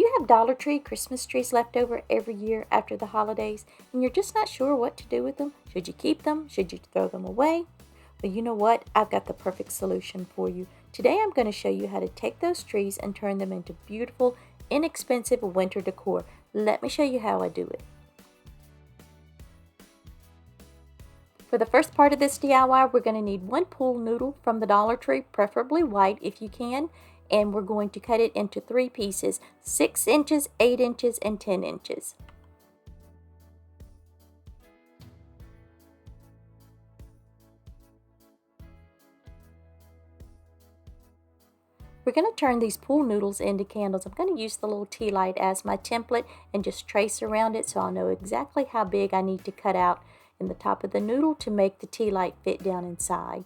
you have Dollar Tree Christmas trees left over every year after the holidays and you're just not sure what to do with them? Should you keep them? Should you throw them away? Well, you know what? I've got the perfect solution for you. Today I'm going to show you how to take those trees and turn them into beautiful, inexpensive winter decor. Let me show you how I do it. For the first part of this DIY, we're going to need one pool noodle from the Dollar Tree, preferably white if you can, and we're going to cut it into 3 pieces, 6 inches, 8 inches, and 10 inches. We're going to turn these pool noodles into candles. I'm going to use the little tea light as my template and just trace around it so I'll know exactly how big I need to cut out in the top of the noodle to make the tea light fit down inside.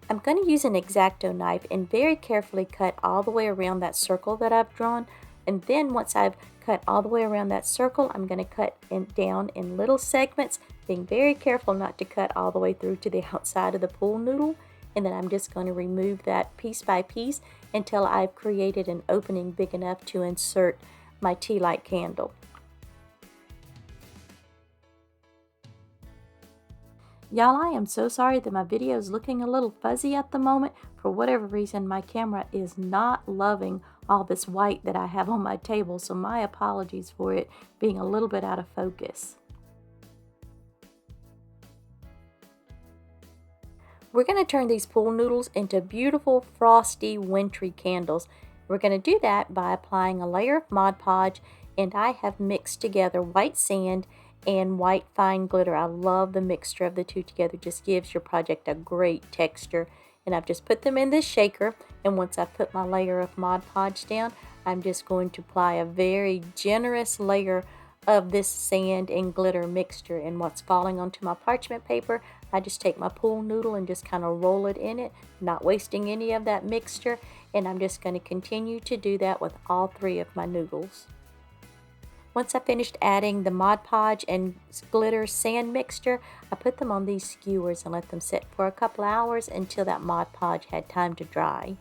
I'm going to use an X-Acto knife and very carefully cut all the way around that circle that I've drawn, and then once I've cut all the way around that circle, I'm going to cut down in little segments, being very careful not to cut all the way through to the outside of the pool noodle, and then I'm just going to remove that piece by piece until I've created an opening big enough to insert my tea light candle. Y'all, I am so sorry that my video is looking a little fuzzy at the moment. For whatever reason, my camera is not loving all this white that I have on my table, so my apologies for it being a little bit out of focus. We're going to turn these pool noodles into beautiful, frosty, wintry candles. We're going to do that by applying a layer of Mod Podge, and I have mixed together white sand and white fine glitter. I love the mixture of the two together. It just gives your project a great texture. And I've just put them in this shaker, and once I've put my layer of Mod Podge down, I'm just going to apply a very generous layer of this sand and glitter mixture. And what's falling onto my parchment paper, I just take my pool noodle and just kind of roll it in it, not wasting any of that mixture. And I'm just going to continue to do that with all 3 of my noodles. Once I finished adding the Mod Podge and glitter sand mixture, I put them on these skewers and let them sit for a couple hours until that Mod Podge had time to dry.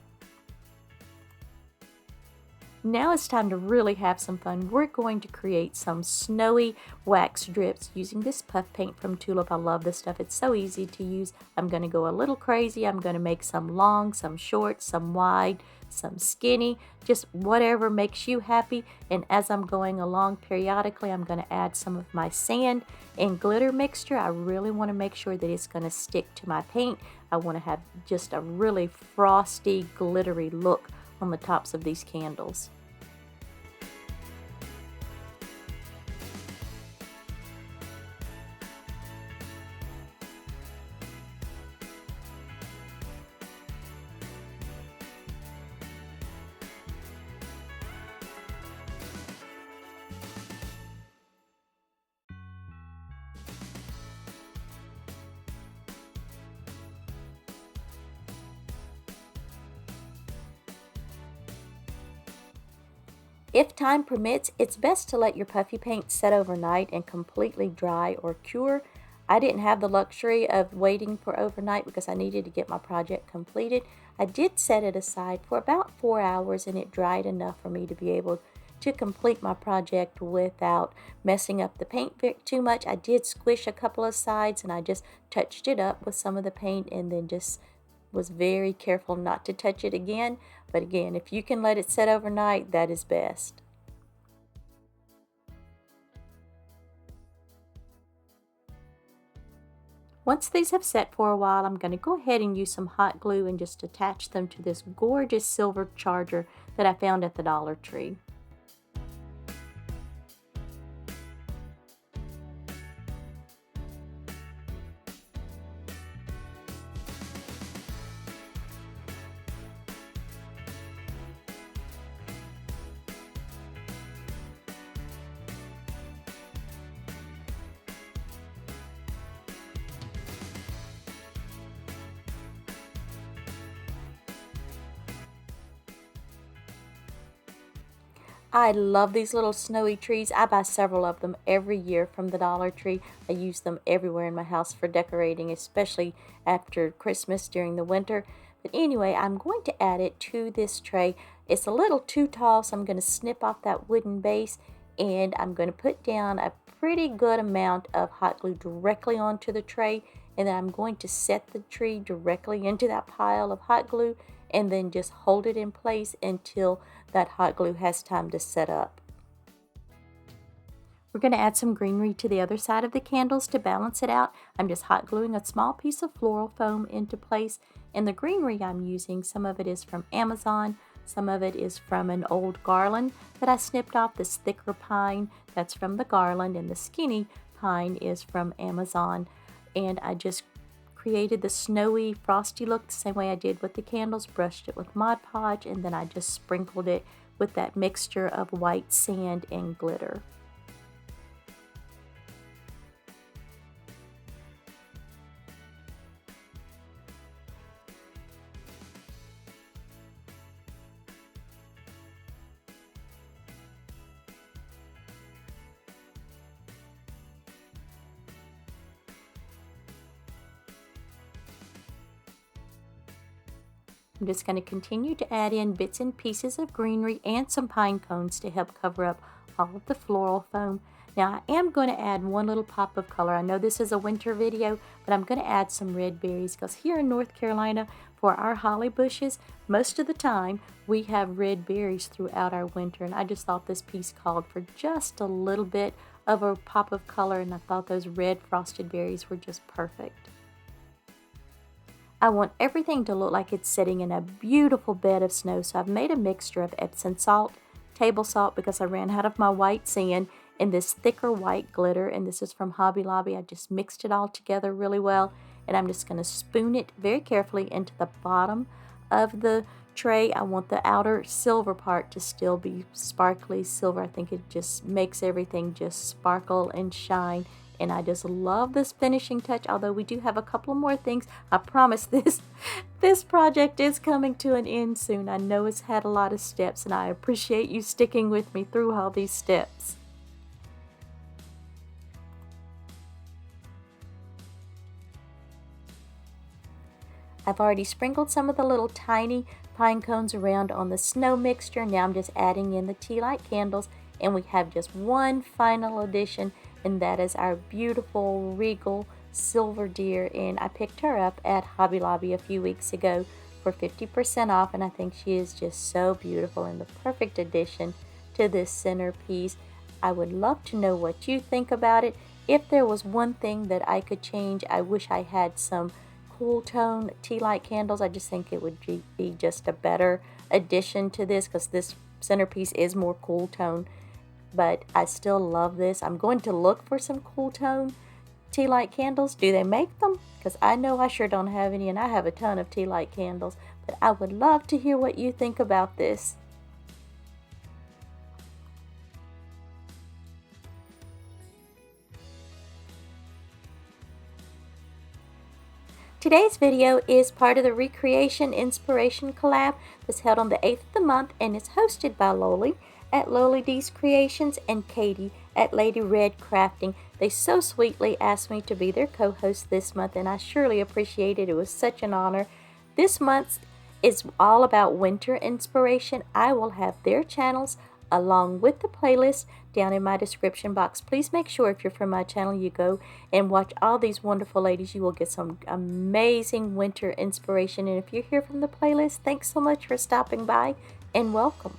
Now it's time to really have some fun. We're going to create some snowy wax drips using this puff paint from Tulip. I love this stuff. It's so easy to use. I'm going to go a little crazy. I'm going to make some long, some short, some wide, some skinny, just whatever makes you happy. And as I'm going along periodically, I'm going to add some of my sand and glitter mixture. I really want to make sure that it's going to stick to my paint. I want to have just a really frosty, glittery look on the tops of these candles. If time permits, it's best to let your puffy paint set overnight and completely dry or cure. I didn't have the luxury of waiting for overnight because I needed to get my project completed. I did set it aside for about 4 hours and it dried enough for me to be able to complete my project without messing up the paint too much. I did squish a couple of sides and I just touched it up with some of the paint and then just was very careful not to touch it again. But again, if you can let it set overnight, that is best. Once these have set for a while, I'm going to go ahead and use some hot glue and just attach them to this gorgeous silver charger that I found at the Dollar Tree. I love these little snowy trees. I buy several of them every year from the Dollar Tree. I use them everywhere in my house for decorating, especially after Christmas during the winter. But anyway, I'm going to add it to this tray. It's a little too tall, so I'm going to snip off that wooden base, and I'm going to put down a pretty good amount of hot glue directly onto the tray, and then I'm going to set the tree directly into that pile of hot glue and then just hold it in place until that hot glue has time to set up. We're going to add some greenery to the other side of the candles to balance it out. I'm just hot gluing a small piece of floral foam into place, and the greenery I'm using, some of it is from Amazon, some of it is from an old garland that I snipped off. This thicker pine, that's from the garland, and the skinny pine is from Amazon. And I just created the snowy, frosty look the same way I did with the candles, brushed it with Mod Podge, and then I just sprinkled it with that mixture of white sand and glitter. I'm just going to continue to add in bits and pieces of greenery and some pine cones to help cover up all of the floral foam. Now I am going to add one little pop of color. I know this is a winter video, but I'm going to add some red berries because here in North Carolina, for our holly bushes, most of the time we have red berries throughout our winter, and I just thought this piece called for just a little bit of a pop of color, and I thought those red frosted berries were just perfect. I want everything to look like it's sitting in a beautiful bed of snow, so I've made a mixture of Epsom salt, table salt because I ran out of my white sand, and this thicker white glitter, and this is from Hobby Lobby. I just mixed it all together really well, and I'm just going to spoon it very carefully into the bottom of the tray. I want the outer silver part to still be sparkly silver. I think it just makes everything just sparkle and shine. And I just love this finishing touch, although we do have a couple more things. I promise this project is coming to an end soon. I know it's had a lot of steps, and I appreciate you sticking with me through all these steps. I've already sprinkled some of the little tiny pine cones around on the snow mixture. Now I'm just adding in the tea light candles, and we have just one final addition, and that is our beautiful regal silver deer, and I picked her up at Hobby Lobby a few weeks ago for 50% off, and I think she is just so beautiful and the perfect addition to this centerpiece. I would love to know what you think about it. If there was one thing that I could change, I wish I had some cool tone tea light candles. I just think it would be just a better addition to this because this centerpiece is more cool tone, but I still love this. I'm going to look for some cool tone tea light candles. Do they make them? Because I know I sure don't have any, and I have a ton of tea light candles, but I would love to hear what you think about this. Today's video is part of the Recreation Inspiration Collab that's held on the 8th of the month, and it's hosted by Loli at Loli D's Creations and Katie at Lady Red Crafting. They so sweetly asked me to be their co-host this month, and I surely appreciate it. It was such an honor. This month is all about winter inspiration. I will have their channels along with the playlist down in my description box. Please make sure if you're from my channel you go and watch all these wonderful ladies. You will get some amazing winter inspiration, and if you're here from the playlist, thanks so much for stopping by and welcome.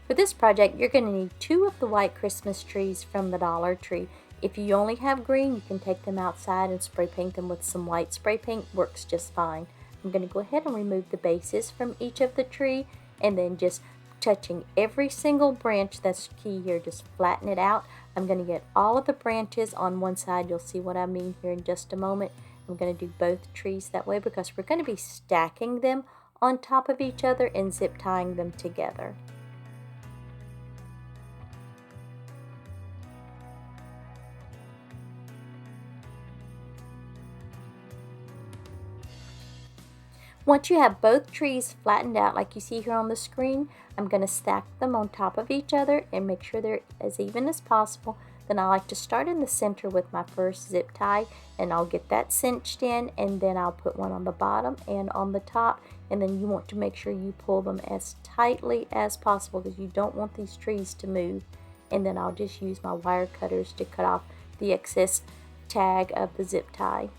For this project, you're going to need 2 of the white Christmas trees from the Dollar Tree. If you only have green, you can take them outside and spray paint them with some white spray paint. Works just fine. I'm going to go ahead and remove the bases from each of the tree, and then just touching every single branch. That's key here. Just flatten it out. I'm going to get all of the branches on one side. You'll see what I mean here in just a moment. I'm going to do both trees that way because we're going to be stacking them on top of each other and zip tying them together. Once you have both trees flattened out like you see here on the screen, I'm going to stack them on top of each other and make sure they're as even as possible. Then I like to start in the center with my first zip tie, and I'll get that cinched in, and then I'll put one on the bottom and on the top, and then you want to make sure you pull them as tightly as possible because you don't want these trees to move. And then I'll just use my wire cutters to cut off the excess tag of the zip tie.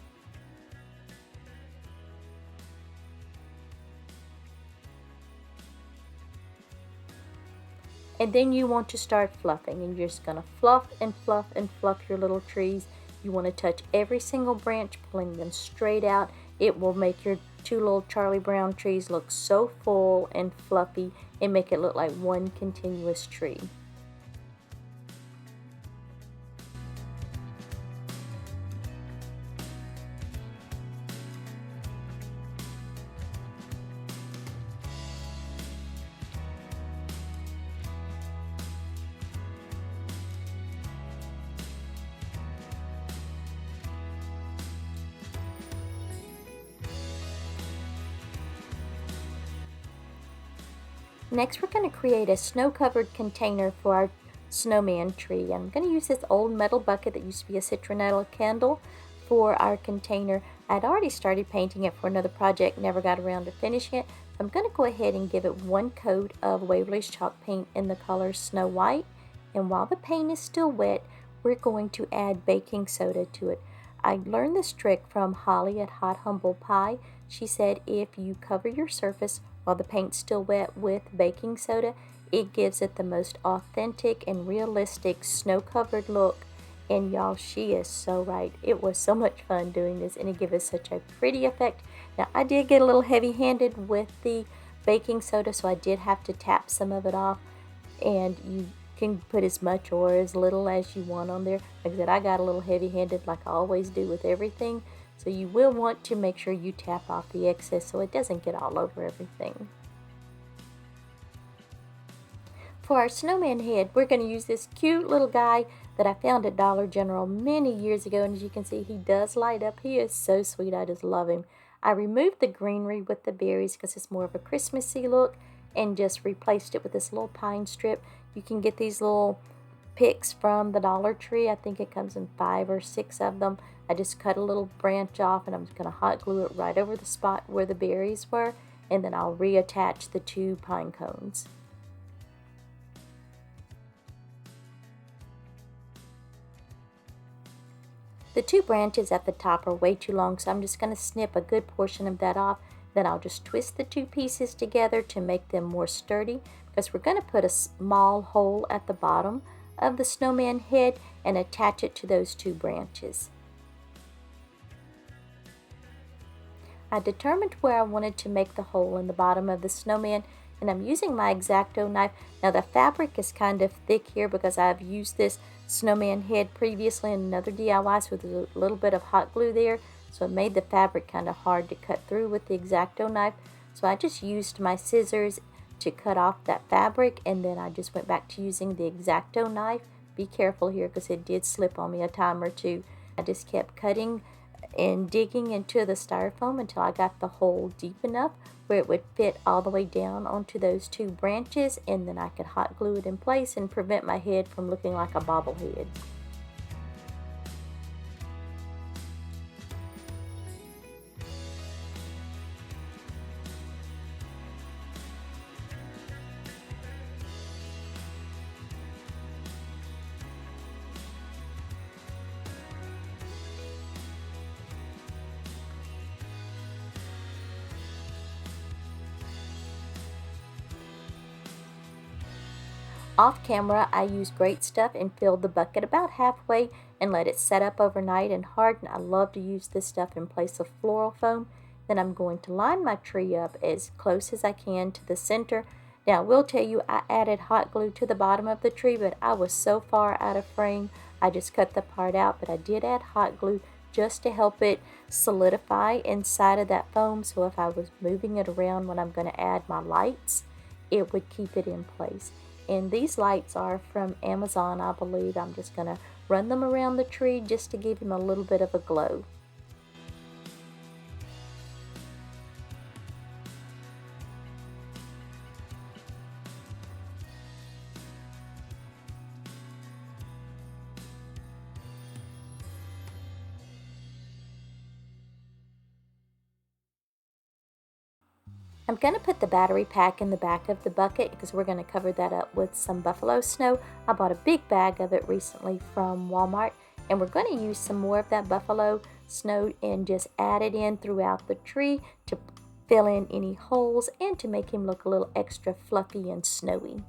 And then you want to start fluffing, and you're just going to fluff and fluff and fluff your little trees. You want to touch every single branch, pulling them straight out. It will make your two little Charlie Brown trees look so full and fluffy and make it look like one continuous tree. Next, we're going to create a snow-covered container for our snowman tree. I'm going to use this old metal bucket that used to be a citronella candle for our container. I'd already started painting it for another project, never got around to finishing it. I'm going to go ahead and give it one coat of Waverly's chalk paint in the color Snow White. And while the paint is still wet, we're going to add baking soda to it. I learned this trick from Holly at Hot Humble Pie. She said if you cover your surface while the paint's still wet with baking soda, it gives it the most authentic and realistic snow-covered look. And y'all, she is so right. It was so much fun doing this, and it gave us such a pretty effect. Now, I did get a little heavy-handed with the baking soda, so I did have to tap some of it off. And you can put as much or as little as you want on there. Like I said, I got a little heavy-handed like I always do with everything. So you will want to make sure you tap off the excess so it doesn't get all over everything. For our snowman head, we're going to use this cute little guy that I found at Dollar General many years ago. And as you can see, he does light up. He is so sweet. I just love him. I removed the greenery with the berries because it's more of a Christmassy look and just replaced it with this little pine strip. You can get these little picks from the Dollar Tree. I think it comes in 5 or 6 of them. I just cut a little branch off, and I'm just going to hot glue it right over the spot where the berries were, and then I'll reattach the 2 pine cones. The 2 branches at the top are way too long, so I'm just going to snip a good portion of that off. Then I'll just twist the 2 pieces together to make them more sturdy, because we're going to put a small hole at the bottom of the snowman head and attach it to those 2 branches. I determined where I wanted to make the hole in the bottom of the snowman, and I'm using my X-Acto knife. Now the fabric is kind of thick here because I've used this snowman head previously in another DIY, so there's a little bit of hot glue there, so it made the fabric kind of hard to cut through with the X-Acto knife. So I just used my scissors to cut off that fabric, and then I just went back to using the X-Acto knife. Be careful here because it did slip on me a time or two. I just kept cutting and digging into the styrofoam until I got the hole deep enough where it would fit all the way down onto those 2 branches, and then I could hot glue it in place and prevent my head from looking like a bobblehead. Off camera, I used Great Stuff and filled the bucket about halfway and let it set up overnight and harden. I love to use this stuff in place of floral foam. Then I'm going to line my tree up as close as I can to the center. Now, I will tell you, I added hot glue to the bottom of the tree, but I was so far out of frame, I just cut the part out. But I did add hot glue just to help it solidify inside of that foam, so if I was moving it around when I'm going to add my lights, it would keep it in place. And these lights are from Amazon, I believe. I'm just going to run them around the tree just to give him a little bit of a glow. I'm going to put the battery pack in the back of the bucket because we're going to cover that up with some buffalo snow. I bought a big bag of it recently from Walmart, and we're going to use some more of that buffalo snow and just add it in throughout the tree to fill in any holes and to make him look a little extra fluffy and snowy.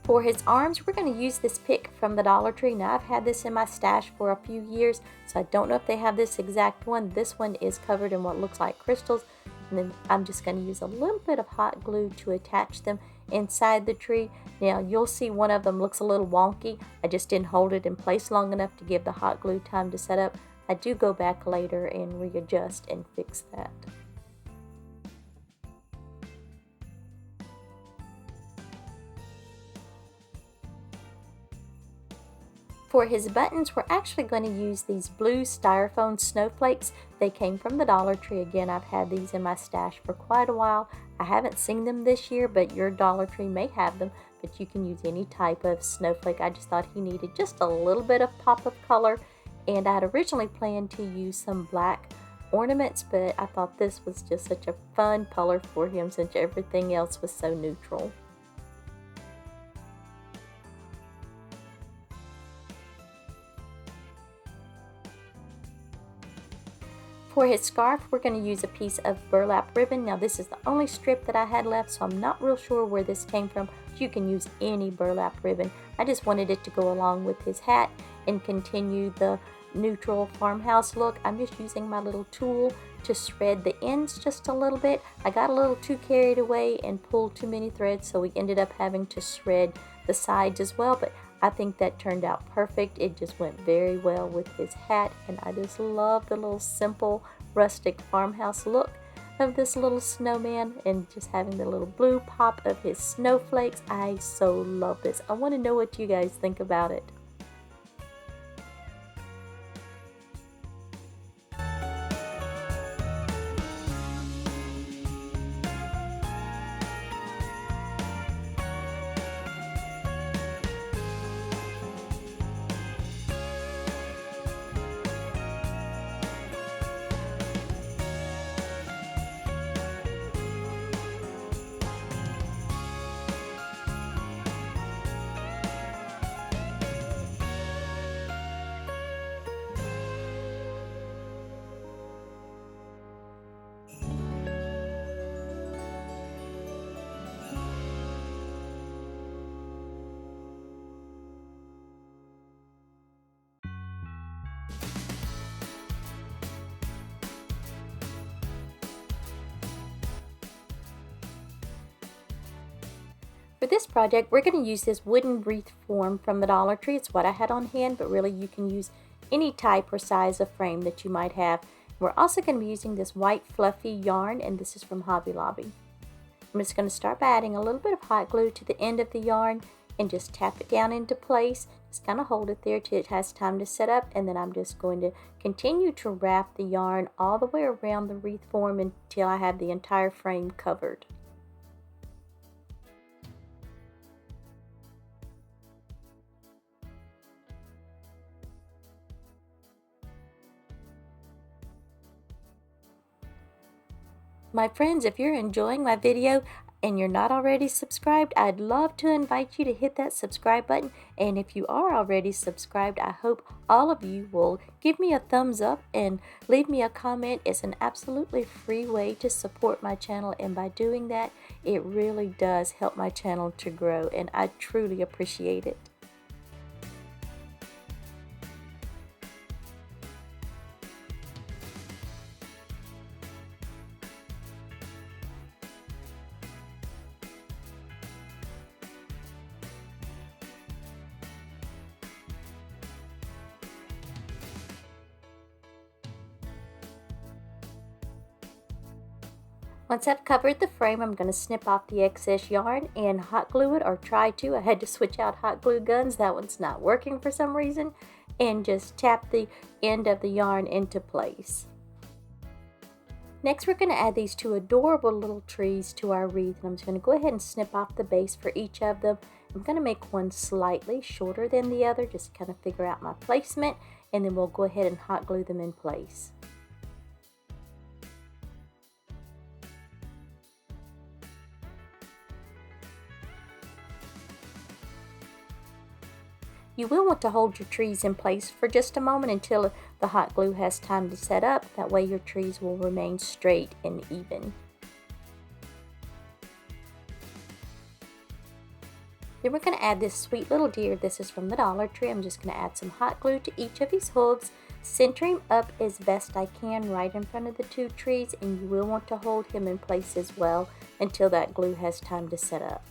For his arms, we're going to use this pick from the Dollar Tree. Now, I've had this in my stash for a few years, so I don't know if they have this exact one. This one is covered in what looks like crystals, and then I'm just going to use a little bit of hot glue to attach them inside the tree. Now, you'll see one of them looks a little wonky. I just didn't hold it in place long enough to give the hot glue time to set up. I do go back later and readjust and fix that. For his buttons, we're actually going to use these blue styrofoam snowflakes. They came from the Dollar Tree. Again, I've had these in my stash for quite a while. I haven't seen them this year, but your Dollar Tree may have them, but you can use any type of snowflake. I just thought he needed just a little bit of pop of color, and I had originally planned to use some black ornaments, but I thought this was just such a fun color for him since everything else was so neutral. For his scarf, we're going to use a piece of burlap ribbon. Now, this is the only strip that I had left, so I'm not real sure where this came from. You can use any burlap ribbon. I just wanted it to go along with his hat and continue the neutral farmhouse look. I'm just using my little tool to shred the ends just a little bit. I got a little too carried away and pulled too many threads, so we ended up having to shred the sides as well, but I think that turned out perfect. It just went very well with his hat, and I just love the little simple rustic farmhouse look of this little snowman, and just having the little blue pop of his snowflakes. I so love this. I want to know what you guys think about it. For this project, we're going to use this wooden wreath form from the Dollar Tree. It's what I had on hand, but really you can use any type or size of frame that you might have. We're also going to be using this white fluffy yarn, and this is from Hobby Lobby. I'm just going to start by adding a little bit of hot glue to the end of the yarn and just tap it down into place. Just kind of hold it there till it has time to set up, and then I'm just going to continue to wrap the yarn all the way around the wreath form until I have the entire frame covered. My friends, if you're enjoying my video and you're not already subscribed, I'd love to invite you to hit that subscribe button. And if you are already subscribed, I hope all of you will give me a thumbs up and leave me a comment. It's an absolutely free way to support my channel, and by doing that, it really does help my channel to grow, and I truly appreciate it. Once I've covered the frame, I'm going to snip off the excess yarn and hot glue it, or try to. I had to switch out hot glue guns. That one's not working for some reason. And just tap the end of the yarn into place. Next, we're going to add these two adorable little trees to our wreath. And I'm just going to go ahead and snip off the base for each of them. I'm going to make one slightly shorter than the other, just kind of figure out my placement. And then we'll go ahead and hot glue them in place. You will want to hold your trees in place for just a moment until the hot glue has time to set up. That way your trees will remain straight and even. Then we're going to add this sweet little deer. This is from the Dollar Tree. I'm just going to add some hot glue to each of his hooves, center him up as best I can right in front of the two trees, and you will want to hold him in place as well until that glue has time to set up.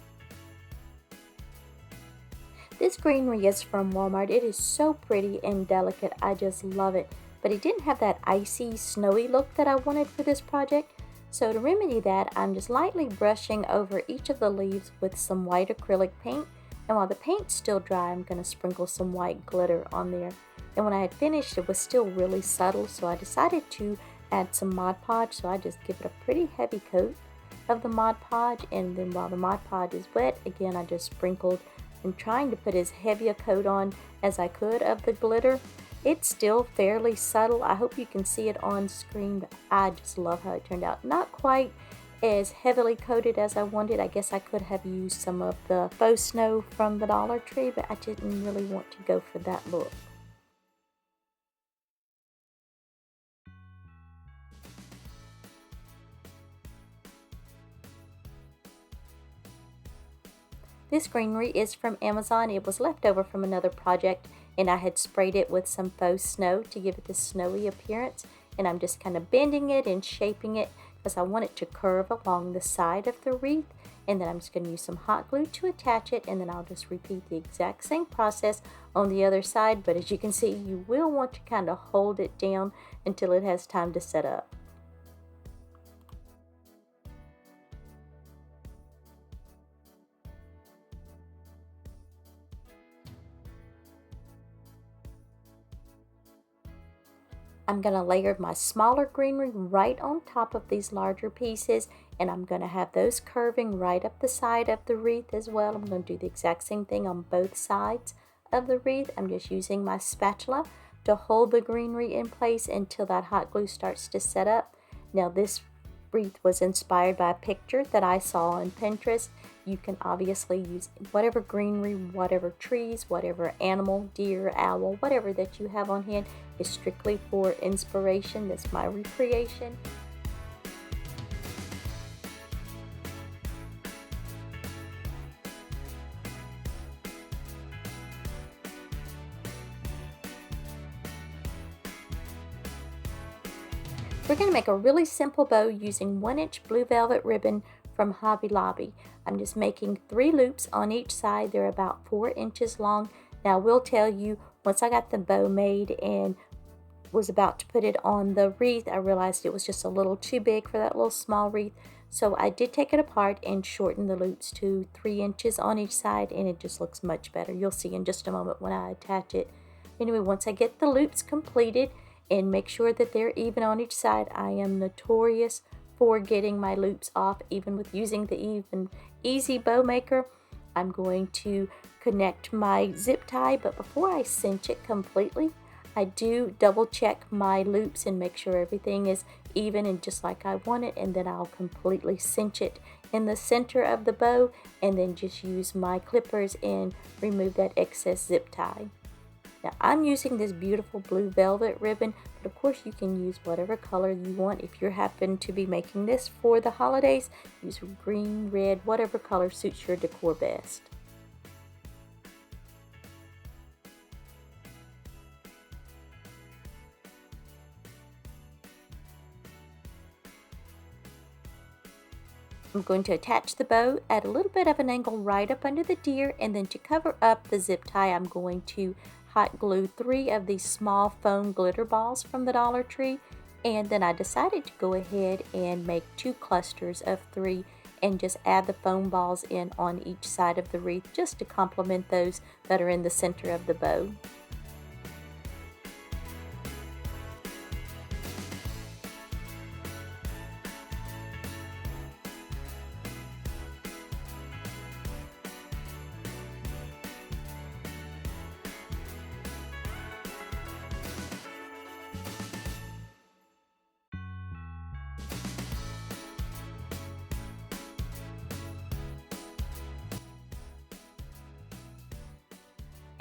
This greenery is from Walmart. It is so pretty and delicate. I just love it. But it didn't have that icy, snowy look that I wanted for this project. So to remedy that, I'm just lightly brushing over each of the leaves with some white acrylic paint. And while the paint's still dry, I'm going to sprinkle some white glitter on there. And when I had finished, it was still really subtle. So I decided to add some Mod Podge. So I just give it a pretty heavy coat of the Mod Podge. And then while the Mod Podge is wet, again, I just sprinkled and trying to put as heavy a coat on as I could of the glitter. It's still fairly subtle. I hope you can see it on screen, but I just love how it turned out. Not quite as heavily coated as I wanted. I guess I could have used some of the faux snow from the Dollar Tree, but I didn't really want to go for that look. This greenery is from Amazon. It was left over from another project, and I had sprayed it with some faux snow to give it this snowy appearance. And I'm just kind of bending it and shaping it because I want it to curve along the side of the wreath. And then I'm just going to use some hot glue to attach it, and then I'll just repeat the exact same process on the other side. But as you can see, you will want to kind of hold it down until it has time to set up. I'm going to layer my smaller greenery right on top of these larger pieces, and I'm going to have those curving right up the side of the wreath as well. I'm going to do the exact same thing on both sides of the wreath. I'm just using my spatula to hold the greenery in place until that hot glue starts to set up. Now this wreath was inspired by a picture that I saw on Pinterest. You can obviously use whatever greenery, whatever trees, whatever animal, deer, owl, whatever that you have on hand. Is strictly for inspiration. That's my recreation. We're going to make a really simple bow using 1-inch blue velvet ribbon from Hobby Lobby. I'm just making 3 loops on each side. They're about 4 inches long. Now I will tell you, once I got the bow made and was about to put it on the wreath, I realized it was just a little too big for that little small wreath. So I did take it apart and shorten the loops to 3 inches on each side, and it just looks much better. You'll see in just a moment when I attach it. Anyway, once I get the loops completed and make sure that they're even on each side, I am notorious for getting my loops off, even with using the easy bow maker. I'm going to connect my zip tie, but before I cinch it completely, I do double check my loops and make sure everything is even and just like I want it, and then I'll completely cinch it in the center of the bow and then just use my clippers and remove that excess zip tie. Now I'm using this beautiful blue velvet ribbon, but of course you can use whatever color you want. If you happen to be making this for the holidays, use green, red, whatever color suits your decor best. I'm going to attach the bow at a little bit of an angle right up under the deer, and then to cover up the zip tie, I'm going to hot glue 3 of these small foam glitter balls from the Dollar Tree. And then I decided to go ahead and make 2 clusters of 3 and just add the foam balls in on each side of the wreath just to complement those that are in the center of the bow.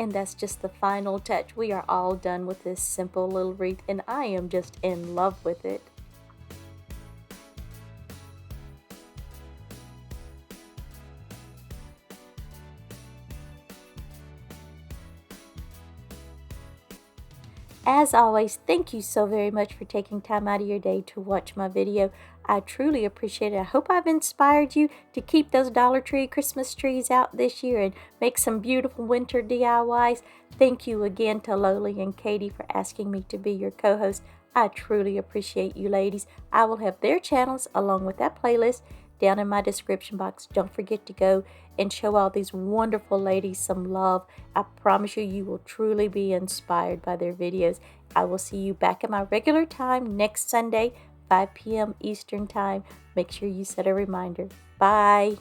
And that's just the final touch. We are all done with this simple little wreath and I am just in love with it. As always, thank you so very much for taking time out of your day to watch my video. I truly appreciate it. I hope I've inspired you to keep those Dollar Tree Christmas trees out this year and make some beautiful winter DIYs. Thank you again to Loli and Katie for asking me to be your co-host. I truly appreciate you ladies. I will have their channels along with that playlist down in my description box. Don't forget to go and show all these wonderful ladies some love. I promise you, you will truly be inspired by their videos. I will see you back at my regular time next Sunday, 5 p.m. Eastern Time. Make sure you set a reminder. Bye.